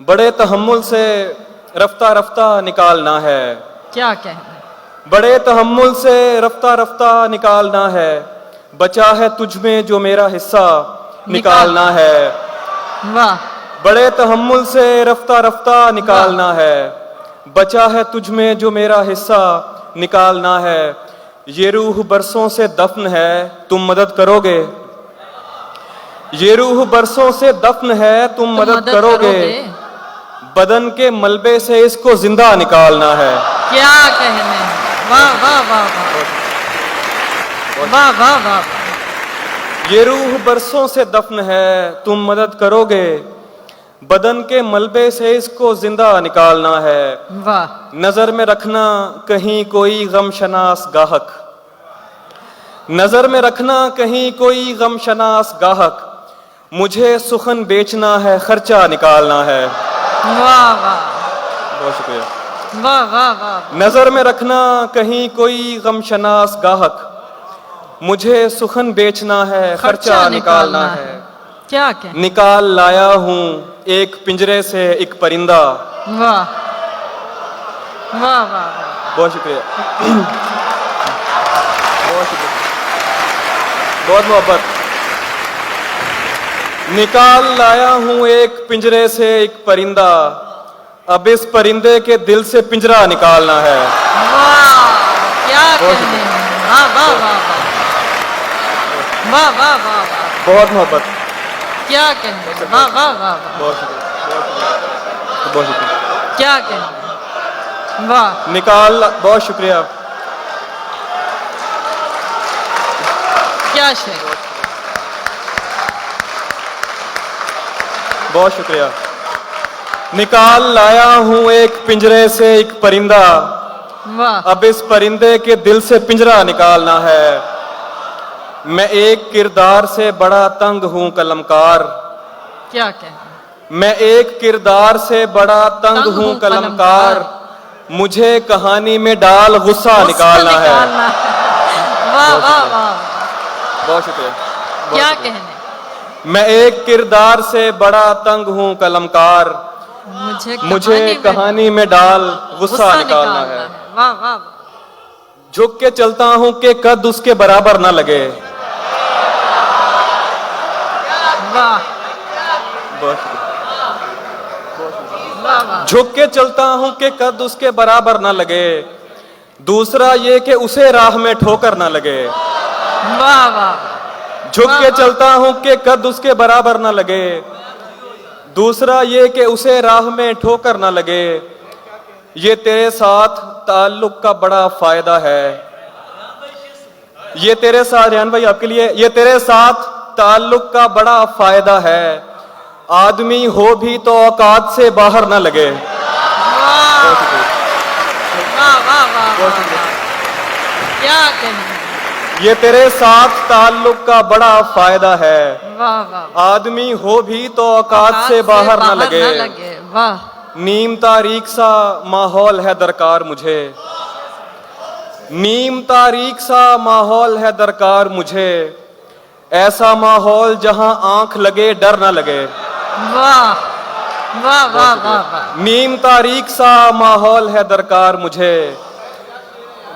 بڑے تحمل سے رفتہ رفتہ نکالنا ہے، کیا کہنا ہے؟ بڑے تحمل سے رفتہ رفتہ نکالنا ہے، بچا ہے تجھ میں جو میرا حصہ نکالنا ہے۔ واہ، بڑے تحمل سے رفتہ رفتہ نکالنا ہے، بچا ہے تجھ میں جو میرا حصہ نکالنا ہے۔ یہ روح برسوں سے دفن ہے، تم مدد کرو گے؟ یہ روح برسوں سے دفن ہے، تم مدد کرو گے؟ بدن کے ملبے سے اس کو زندہ نکالنا ہے۔ کیا کہنے ہیں؟ واہ واہ واہ واہ واہ واہ واہ۔ یہ روح برسوں سے دفن ہے، تم مدد کرو گے؟ بدن کے ملبے سے اس کو زندہ نکالنا ہے۔ واہ، نظر میں رکھنا کہیں کوئی غم شناس گاہک، نظر میں رکھنا کہیں کوئی غم شناس گاہک، مجھے سخن بیچنا ہے، خرچہ نکالنا ہے۔ واہ واہ بہت شکریہ۔ واہ واہ واہ۔ نظر میں رکھنا کہیں کوئی غم شناس گاہک، مجھے سخن بیچنا ہے، خرچہ نکالنا ہے۔ کیا کہنا؟ نکال لایا ہوں ایک پنجرے سے ایک پرندہ۔ واہ واہ واہ۔ بہت شکریہ، بہت شکریہ، بہت محبت۔ نکال لایا ہوں ایک پنجرے سے ایک پرندہ، اب اس پرندے کے دل سے پنجرہ نکالنا ہے۔ واہ، کیا کہنے ہیں؟ واہ واہ واہ واہ واہ واہ واہ۔ بہت محبت، کیا کہنے ہیں؟ واہ واہ واہ واہ۔ بہت شکریہ، بہت شکریہ۔ کیا کہنے ہیں؟ واہ، نکال، بہت شکریہ۔ کیا شعر۔ بہت شکریہ۔ نکال لایا ہوں ایک پنجرے سے ایک پرندہ، واہ، اب اس پرندے کے دل سے پنجرہ نکالنا ہے۔ میں ایک کردار سے بڑا تنگ ہوں قلمکار، کیا کہنا ہے؟ میں ایک کردار سے بڑا تنگ ہوں قلمکار، مجھے کہانی میں ڈال غصہ نکالنا ہے۔ واہ واہ واہ۔ بہت شکریہ۔ کیا کہنے؟ میں ایک کردار سے بڑا تنگ ہوں قلمکار، مجھے کہانی میں ڈال غصہ نکالنا ہے۔ واہ واہ۔ جھک کے چلتا ہوں کہ قد اس کے برابر نہ لگے۔ واہ بہت شکریہ۔ واہ واہ۔ جھک کے چلتا ہوں کہ قد اس کے برابر نہ لگے، دوسرا یہ کہ اسے راہ میں ٹھوکر نہ لگے۔ واہ واہ۔ جھک کے چلتا ہوں کہ قد اس کے برابر نہ لگے، دوسرا یہ کہ اسے راہ میں ٹھوکر نہ لگے۔ یہ تیرے ساتھ تعلق کا بڑا فائدہ ہے، یہ تیرے ساتھ، ریحان بھائی آپ کے لیے، یہ تیرے ساتھ تعلق کا بڑا فائدہ ہے، آدمی ہو بھی تو اوقات سے باہر نہ لگے۔ واہ واہ واہ۔ کیا کہنے؟ یہ تیرے ساتھ تعلق کا بڑا فائدہ ہے، واہ واہ۔ آدمی ہو بھی تو اوقات سے باہر نہ لگے۔ واہ، نیم تاریک سا ماحول ہے درکار مجھے، نیم تاریک سا ماحول ہے درکار مجھے، ایسا ماحول جہاں آنکھ لگے ڈر نہ لگے۔ واہ واہ واہ واہ۔ نیم تاریک سا ماحول ہے درکار مجھے،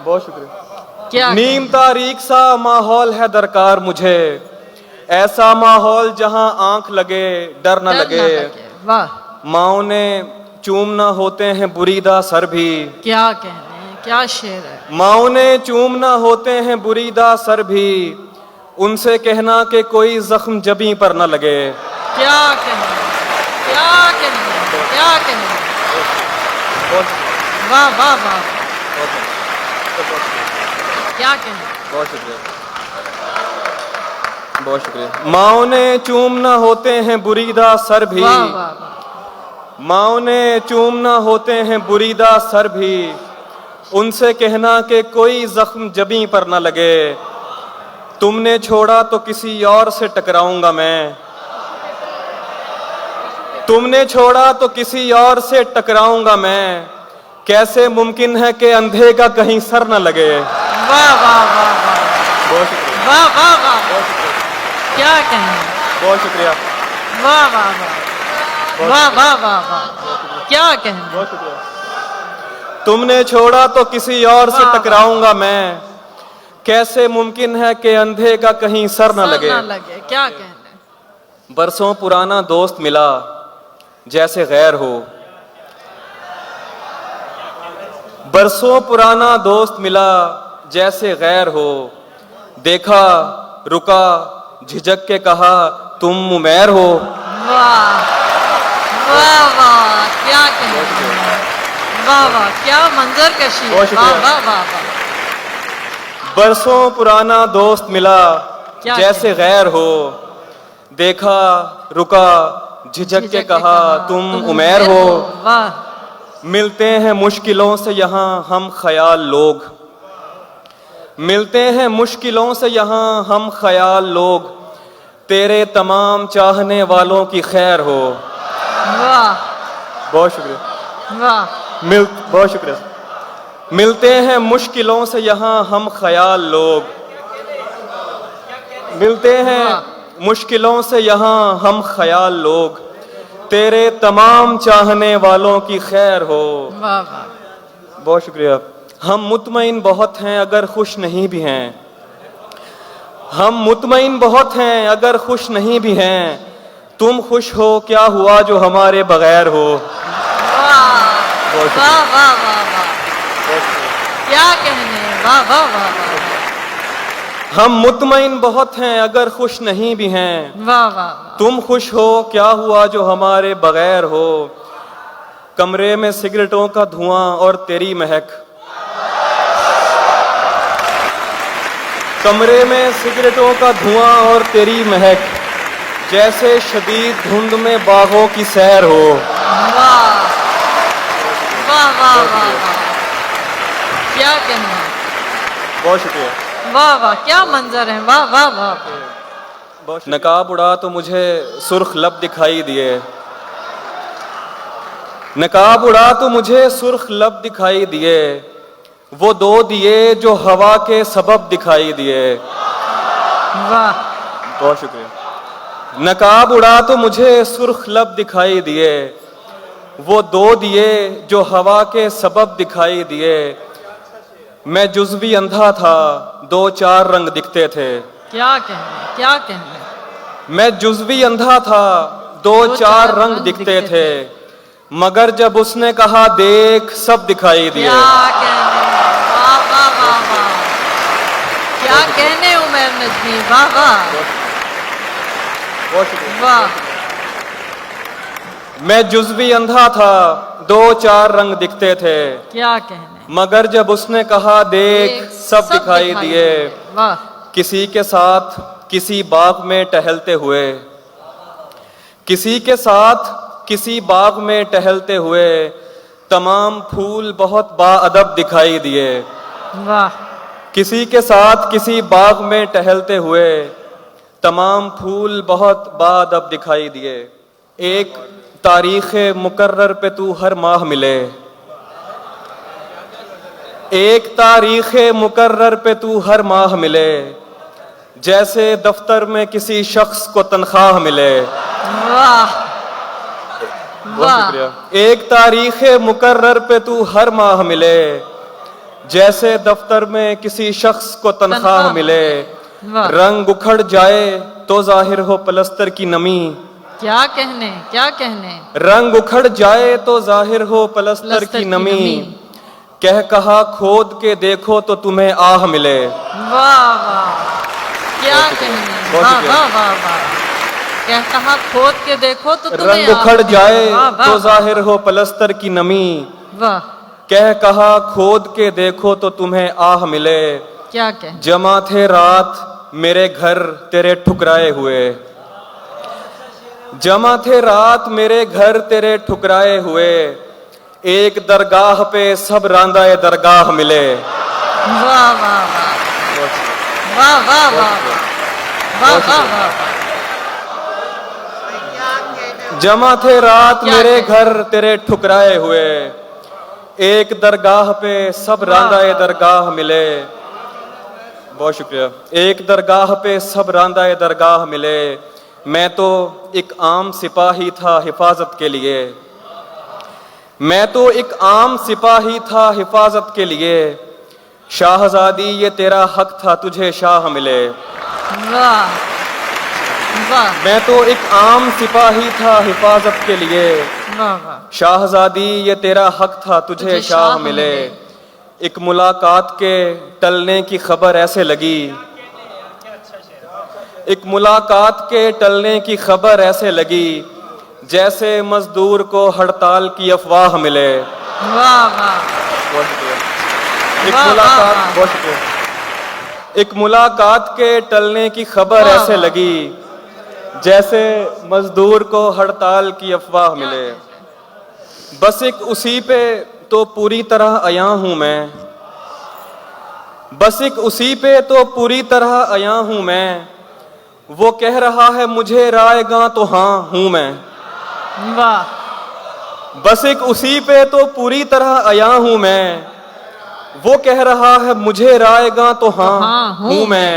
بہت شکریہ۔ کیا نیم تاریک سا ماحول ہے درکار مجھے، ایسا ماحول جہاں آنکھ لگے ڈر نہ لگے۔ واہ، ماؤں نے چومنا ہوتے ہیں بریدہ سر بھی، کیا کہنے ہیں؟ کیا شعر ہے۔ ماؤں نے چومنا ہوتے ہیں بریدہ سر بھی، ان سے کہنا کہ کوئی زخم جبیں پر نہ لگے۔ کیا کہنے ہیں؟ کیا کہنے ہیں؟ کیا کہنے ہیں؟ واہ واہ واہ۔ کیا کہنے ہیں؟ بہت شکریہ، بہت شکریہ۔ ماؤں نے چومنا ہوتے ہیں بریدہ سر بھی، واہ واہ واہ۔ ماؤں نے چومنا ہوتے ہیں بریدہ سر بھی، ان سے کہنا کہ کوئی زخم جبیں پر نہ لگے۔ تم نے چھوڑا تو کسی اور سے ٹکراؤں گا میں، تم نے چھوڑا تو کسی اور سے ٹکراؤں گا میں، کیسے ممکن ہے کہ اندھے کا کہیں سر نہ لگے۔ واہ واہ واہ واہ۔ بہت شکریہ، واہ واہ واہ۔ بہت شکریہ، کیا کہیں؟ بہت شکریہ، واہ واہ واہ۔ वाह वाह वाह वाह क्या कहना बहुत शुक्रिया। तुमने छोड़ा तो किसी और से वाह, वाह। टकराऊंगा मैं, कैसे मुमकिन है कि अंधे का कहीं सर न लगे। ना लगे क्या कहना बरसों पुराना दोस्त मिला जैसे गैर हो, बरसों पुराना दोस्त मिला जैसे गैर हो, देखा रुका झिझक के कहा तुम उमैर हो। वाह वाह वाह क्या कहना वाह वाह क्या मंजर कशी है बहुत वाह शुक्रिया। वाह वाह वाह बरसों पुराना दोस्त मिला क्या जैसे गैर हो, देखा रुका झिझक के कहा तुम उमैर हो। वाह मिलते हैं मुश्किलों से यहाँ हम ख्याल लोग, मिलते हैं मुश्किलों से यहाँ हम ख्याल लोग, तेरे तमाम चाहने वालों की खैर हो। वाह बहुत शुक्रिया। वाह बहुत शुक्रिया। मिलते हैं मुश्किलों से यहाँ हम ख्याल लोग, मिलते हैं मुश्किलों से यहाँ हम ख्याल लोग, तेरे तमाम चाहने वालों की खैर हो। वाह वाह बहुत शुक्रिया। हम मुतमईन बहुत हैं अगर खुश नहीं भी हैं, हम मुतमईन बहुत हैं अगर खुश नहीं भी हैं, तुम खुश हो क्या हुआ जो हमारे बगैर हो। वाह वाह वाह वाह वाह क्या कहने वाह वाह वाह वाह हम मुतमईन बहुत हैं अगर खुश नहीं भी हैं, वाह वाह तुम खुश हो क्या हुआ जो हमारे बगैर हो। कमरे में सिगरेटों का धुआं और तेरी महक, कमरे में सिगरेटों का धुआं और तेरी महक, जैसे शदीद धुंध में बागों की सैर हो। वाह वाह वाह वाह वाह क्या कहना बहुत शुक्रिया। वाह वाह क्या मंजर है वाह वाह वाह नकाब उड़ा तो मुझे सुर्ख लब दिखाई दिए, नकाब उड़ा तो मुझे सुर्ख लब दिखाई दिए, वो दो दिए जो हवा के सबब दिखाई दिए। वाह बहुत शुक्रिया। नकाब उड़ा तो मुझे सुर्ख लब दिखाई दिए, वो दो दिए जो हवा के सबब दिखाई दिए। मैं जुज़वी अंधा था दो चार रंग दिखते थे, क्या कहने क्या कहने मैं जुज़वी अंधा था दो चार रंग दिखते थे, मगर जब उसने कहा देख सब दिखाई दिए। क्या कहने वाह वाह वाह वाह क्या कहने उमर नजमी वाह वाह बहुत शुक्रिया। वाह मैं जुज़वी अंधा था दो चार रंग दिखते थे, क्या कहने मगर जब उसने कहा देख सब दिखाई दिए। वाह किसी के साथ किसी बाग में टहलते हुए, किसी के साथ किसी बाग में टहलते हुए, तमाम फूल बहुत बाअदब दिखाई दिए। वाह किसी के साथ किसी बाग में टहलते हुए, तमाम फूल बहुत बाअदब दिखाई दिए। एक तारीख़ मुकर्रर पे तू हर माह मिले, एक तारीख़ मुकर्रर पे तू हर माह मिले, जैसे दफ्तर में किसी शख्स को तनख्वाह मिले। वाह बहुत वाह शुक्रिया। एक तारीख़ मुकर्रर पे तू हर माह मिले, जैसे दफ्तर में किसी शख्स को तनख्वाह मिले। वाह रंग उखड़ जाए तो जाहिर हो पलस्तर की नमी, क्या कहने क्या कहने रंग उखड़ जाए तो जाहिर हो पलस्तर की नमी, कह कहा खोद के देखो तो तुम्हें आह मिले। वाह वाह क्या कहने बहुत वाह शुक्रिया। वाह वाह वाह क्या कहा खोद के देखो तो तुम्हें रंग उखड़ आँख जाए मिले। वाह, वाह, तो जाहिर हो पलस्तर की नमी, वाह कह कहा खोद के देखो तो तुम्हें आह मिले। क्या कहने जमा थे रात मेरे घर तेरे ठुकराए हुए, जमा थे रात मेरे घर तेरे ठुकराए हुए, एक दरगाह पे सब रांदाए दरगाह मिले। वाह वाह वाह वाह वाह वाह वाह वाह वाह जमा थे रात मेरे घर तेरे ठुकराए हुए, एक दरगाह पे सब रांदाए दरगाह मिले। बहुत शुक्रिया। एक दरगाह पे सब रांदाए दरगाह मिले, मैं तो एक आम सिपाही था हिफाजत के लिए, मैं तो एक आम सिपाही था हिफाजत के लिए, शाहजादी ये तेरा हक था तुझे शाह मिले। वाह वाह मैं तो एक आम सिपाही था हिफाजत के लिए, वाह वाह शाहजादी ये तेरा हक था तुझे शाह मिले। एक मुलाकात के टलने की खबर ऐसे लगी, एक मुलाकात के टलने की खबर ऐसे लगी, जैसे मजदूर को हड़ताल की अफवाह मिले। वाह वाह बहुत शुक्रिया। एक वाह, मुलाकात वाह, बहुत शुक्रिया। एक मुलाकात के टलने की खबर वाह, ऐसे वाह। लगी, जैसे मजदूर को हड़ताल की अफवाह मिले। बस एक उसी पे तो पूरी तरह आया हूं मैं, बस एक उसी पे तो पूरी तरह आया हूं मैं, वो कह रहा है मुझे रायगा तो हाँ हूं मैं। वाह बस एक उसी पे तो पूरी तरह आया हूं मैं, वो कह रहा है मुझे रायगा तो हाँ हूं मैं।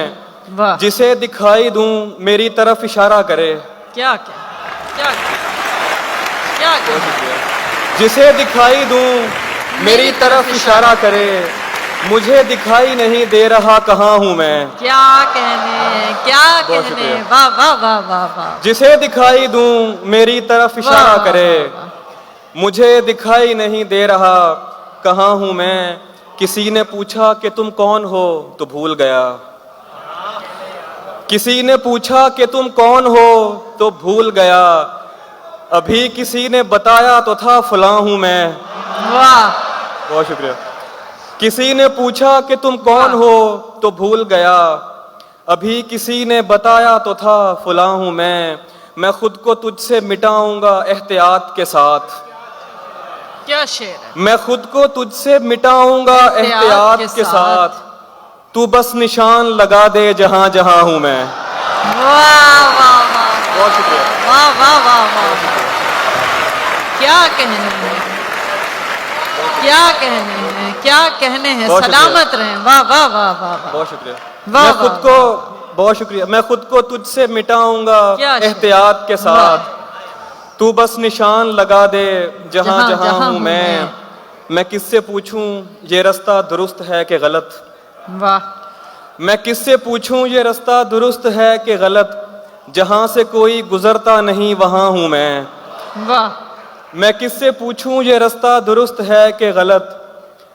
वाह जिसे दिखाई दूं मेरी तरफ इशारा करे, क्या क्या क्या क्या क्या जिसे दिखाई दूं मेरी तरफ इशारा करे, मुझे दिखाई नहीं दे रहा कहाँ हूं मैं। क्या कहने क्या बहुत कहने शुक्रिया। वाह वाह वाह वाह वाह जिसे दिखाई दूं मेरी तरफ इशारा वाह, करे, वाह, वाह। मुझे दिखाई नहीं दे रहा कहाँ हूं मैं। किसी ने पूछा कि तुम कौन हो तो भूल गया, किसी ने पूछा कि तुम कौन हो तो भूल गया, अभी किसी ने बताया तो था फलां हूं मैं। वाह बहुत शुक्रिया। किसी ने पूछा कि तुम कौन हो तो भूल गया, अभी किसी ने बताया तो था फलां हूं मैं खुद को तुझसे मिटाऊंगा एहतियात के साथ, क्या शेर है मैं खुद को तुझसे मिटाऊंगा एहतियात के साथ, तू बस निशान लगा दे जहां जहां हूं मैं। वाह वाह वाह बहुत शुक्रिया। वाह वाह वाह वाह क्या कहने हैं क्या कहने हैं क्या कहने हैं बहुत शुक्रिया। सलामत रहें वाह वाह वाह वाह वाह बहुत शुक्रिया। वाह, मैं वाह, खुद को बहुत शुक्रिया। मैं खुद को तुझसे मिटाऊंगा क्या शुक्रिया। एहतियात के साथ, तू बस निशान लगा दे जहां जहां जहां जहां हूं हूं मैं किससे पूछूं ये रास्ता दुरुस्त है कि गलत, वाह मैं किससे पूछूं ये रास्ता दुरुस्त है कि गलत, जहां से कोई गुजरता नहीं वहां हूं वाह मैं किससे पूछूं ये रास्ता दुरुस्त है कि गलत,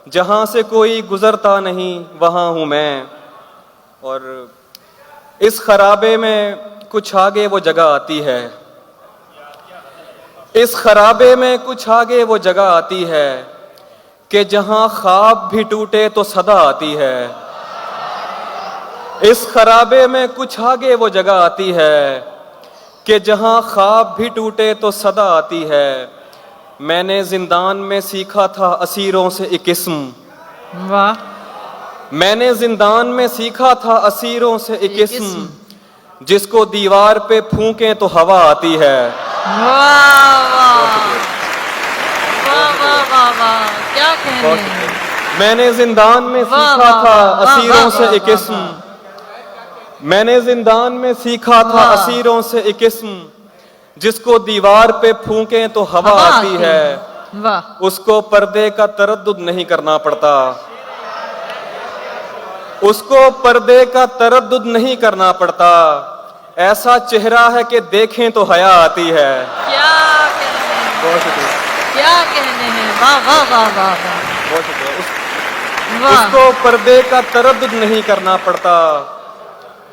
जहां से कोई गुजरता नहीं वहां हूं मैं। और इस खराबे में कुछ आगे वो जगह आती है, इस खराबे में कुछ आगे वो जगह आती है, कि जहां ख्वाब भी टूटे तो सदा आती है। इस खराबे में कुछ आगे वो जगह आती है, कि जहां ख्वाब भी टूटे तो सदा आती है। मैंने जिंदान में सीखा था असीरों से एक इस्म, वाह मैंने जिंदान में सीखा था असीरों से एक एक इस्म, जिसको दीवार पे फूंके तो हवा आती है। वाह वाह वाह वाह वाह वाह क्या कहने हैं मैंने जिंदान में वाह, सीखा वाह, था वाह, वाह, असीरों वाह, से वाह, एक वाह, इस्म, मैंने जिंदान में सीखा था वाह। असीरों से एक इस्म, जिसको दीवार पे फूंके तो हवा आती है। वाह उसको पर्दे का तरद्दुद नहीं करना पड़ता, उसको पर्दे का तरद्दुद नहीं करना पड़ता, ऐसा चेहरा है कि देखें तो हया आती है। क्या कहने हैं बहुत शुक्रिया। क्या कहने हैं वाह वाह वाह वाह वाह बहुत शुक्रिया। वाह उसको पर्दे का तरद्दुद नहीं करना पड़ता,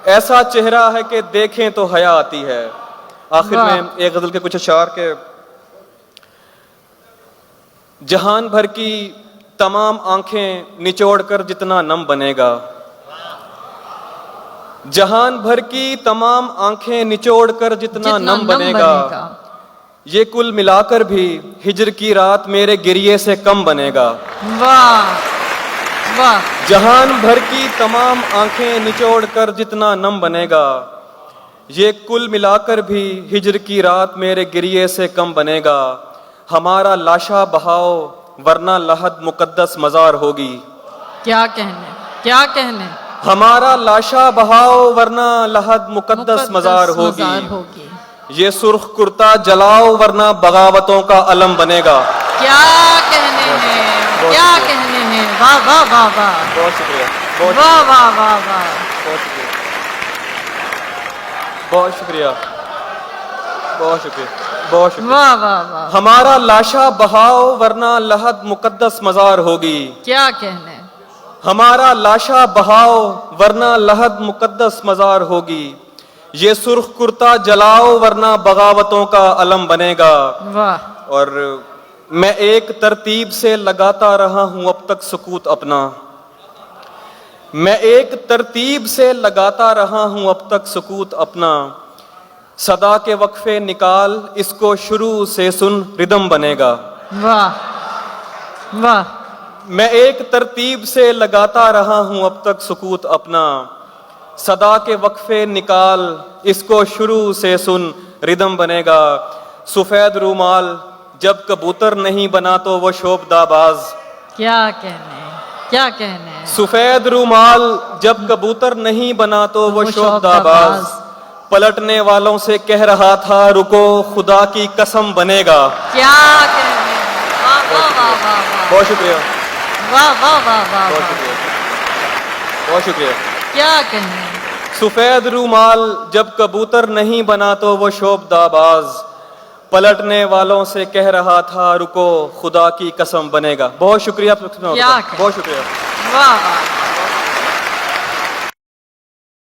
ऐसा चेहरा है कि देखें तो हया आती है। आखिर वाह। में एक गजल के कुछ अशार के, जहान भर की तमाम आंखें निचोड़कर जितना नम बनेगा, जहान भर की तमाम आंखें निचोड़कर जितना जितना नम बनेगा, ये कुल मिलाकर भी हिजर की रात मेरे गिरिए से कम बनेगा। वाह वाह जहान भर की तमाम आंखें निचोड़कर जितना नम बनेगा, ये कुल मिलाकर भी हिजर की रात मेरे गिरिए से कम बनेगा। हमारा लाशा बहाओ वरना लहद मुकद्दस मजार होगी, क्या कहने क्या कहने हमारा लाशा बहाओ वरना लहद मुकद्दस मजार होगी। होगी یہ سرخ کرتا جلاؤ ورنہ بغاوتوں کا علم بنے گا. کیا کہنے ہیں، کیا کہنے ہیں. واہ واہ واہ واہ، بہت شکریہ، واہ واہ واہ واہ. بہت شکریہ، بہت شکریہ، بہت شکریہ، بہت شکریہ. واہ واہ واہ. ہمارا لاشا بہاؤ ورنہ لحد مقدس مزار ہوگی. کیا کہنے. ہمارا لاشا بہاؤ ورنہ لحد مقدس مزار ہوگی. یہ سرخ کرتا جلاؤ ورنہ بغاوتوں کا علم بنے گا. واہ. اور میں ایک ترتیب سے لگاتا رہا ہوں اب تک سکوت اپنا. میں ایک ترتیب سے لگاتا رہا ہوں اب تک سکوت اپنا. صدا کے وقفے نکال اس کو شروع سے سن ردم بنے گا. واہ واہ. میں ایک ترتیب سے لگاتا رہا ہوں اب تک سکوت اپنا. صدا کے وقفے نکال اس کو شروع سے سن ردم بنے گا. سفید رومال جب کبوتر نہیں بنا تو وہ شوبدہ باز. کیا کہنے، کیا کہنے. سفید رومال جب کبوتر نہیں بنا تو وہ شوبدہ باز. پلٹنے والوں سے کہہ رہا تھا رکو خدا کی قسم بنے گا. کیا کہنے. واہ واہ واہ واہ واہ. بہت شکریہ، واہ واہ واہ واہ بہت واہ. شکریہ، بہت شکریہ. کیا کہنے. سفید رومال جب کبوتر نہیں بنا تو وہ شوبدہ باز. پلٹنے والوں سے کہہ رہا تھا رکو خدا کی قسم بنے گا. بہت شکریہ، کیا بہت شکریہ. واہ واہ.